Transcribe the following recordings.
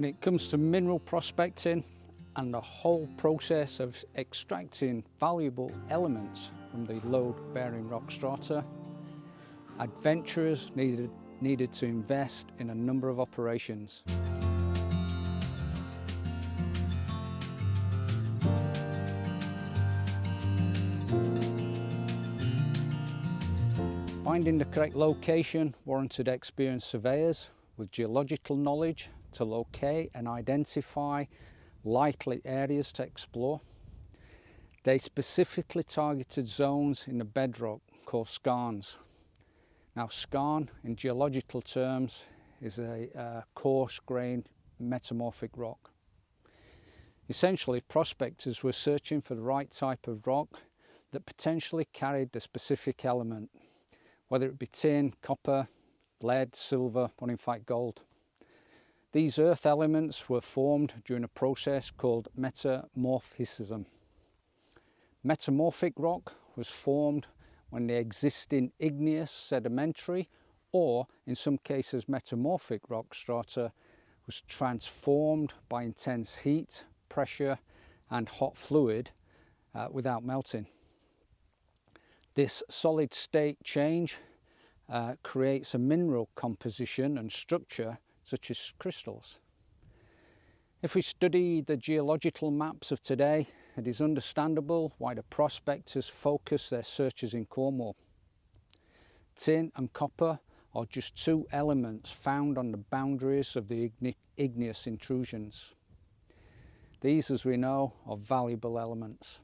When it comes to mineral prospecting and the whole process of extracting valuable elements from the load-bearing rock strata, adventurers needed to invest in a number of operations. Finding the correct location warranted experienced surveyors with geological knowledge to locate and identify likely areas to explore. They specifically targeted zones in the bedrock called skarns. Now, skarn in geological terms is a coarse-grained metamorphic rock. Essentially, prospectors were searching for the right type of rock that potentially carried the specific element, whether it be tin, copper, lead, silver, or in fact gold. These earth elements were formed during a process called metamorphism. Metamorphic rock was formed when the existing igneous, sedimentary, or in some cases metamorphic rock strata was transformed by intense heat, pressure and hot fluid without melting. This solid state change creates a mineral composition and structure such as crystals. If we study the geological maps of today, it is understandable why the prospectors focus their searches in Cornwall. Tin and copper are just two elements found on the boundaries of the igneous intrusions. These, as we know, are valuable elements.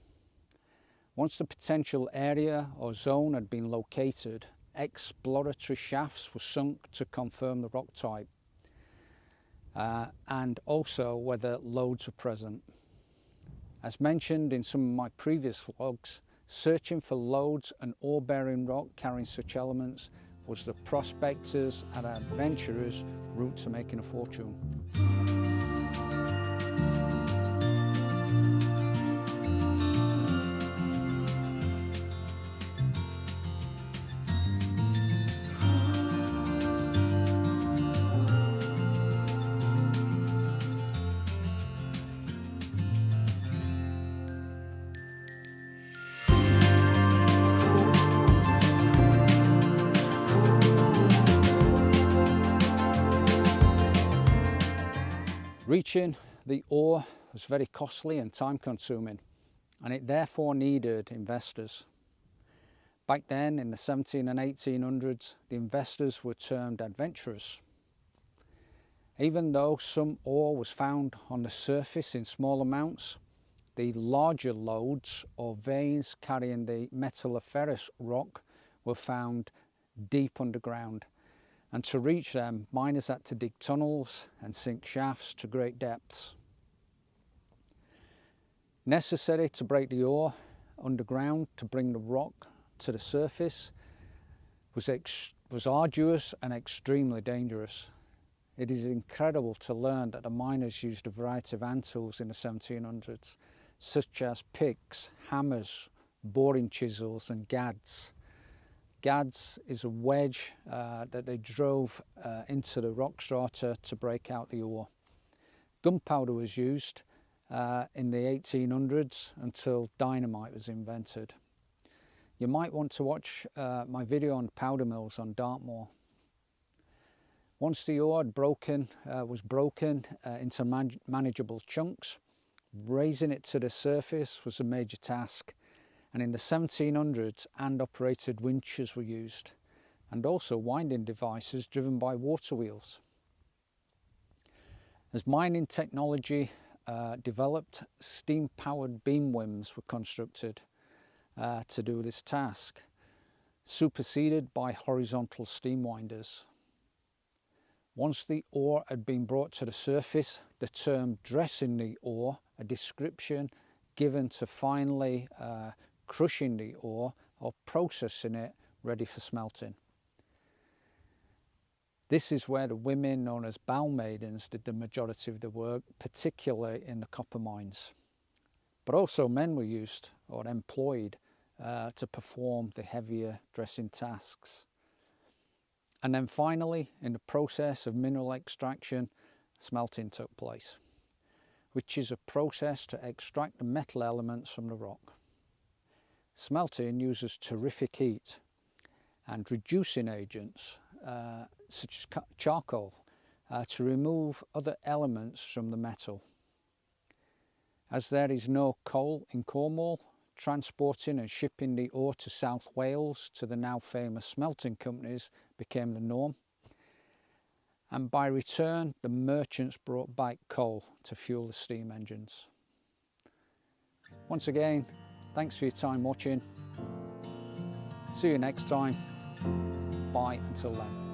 Once the potential area or zone had been located, exploratory shafts were sunk to confirm the rock type and also whether lodes were present. As mentioned in some of my previous vlogs, searching for lodes and ore-bearing rock carrying such elements was the prospectors' and adventurers' route to making a fortune. Reaching the ore was very costly and time consuming, and it therefore needed investors. Back then in the 17 and 1800s, the investors were termed adventurers. Even though some ore was found on the surface in small amounts, the larger lodes or veins carrying the metalliferous rock were found deep underground. And to reach them, miners had to dig tunnels and sink shafts to great depths. Necessary to break the ore underground to bring the rock to the surface was arduous and extremely dangerous. It is incredible to learn that the miners used a variety of hand tools in the 1700s, such as picks, hammers, boring chisels and gads. Gads is a wedge that they drove into the rock strata to break out the ore. Gunpowder was used in the 1800s until dynamite was invented. You might want to watch my video on powder mills on Dartmoor. Once the ore was broken into manageable chunks, raising it to the surface was a major task. And in the 1700s, hand-operated winches were used, and also winding devices driven by water wheels. As mining technology developed, steam-powered beam whims were constructed to do this task, superseded by horizontal steam winders. Once the ore had been brought to the surface, the term dressing the ore, a description given to finally crushing the ore or processing it ready for smelting. This is where the women known as bow maidens did the majority of the work, particularly in the copper mines. But also men were used or employed to perform the heavier dressing tasks. And then finally, in the process of mineral extraction, smelting took place, which is a process to extract the metal elements from the rock. Smelting uses terrific heat and reducing agents such as charcoal to remove other elements from the metal. As there is no coal in Cornwall, transporting and shipping the ore to South Wales to the now famous smelting companies became the norm. And by return, the merchants brought back coal to fuel the steam engines. Once again, thanks for your time watching. See you next time. Bye until then.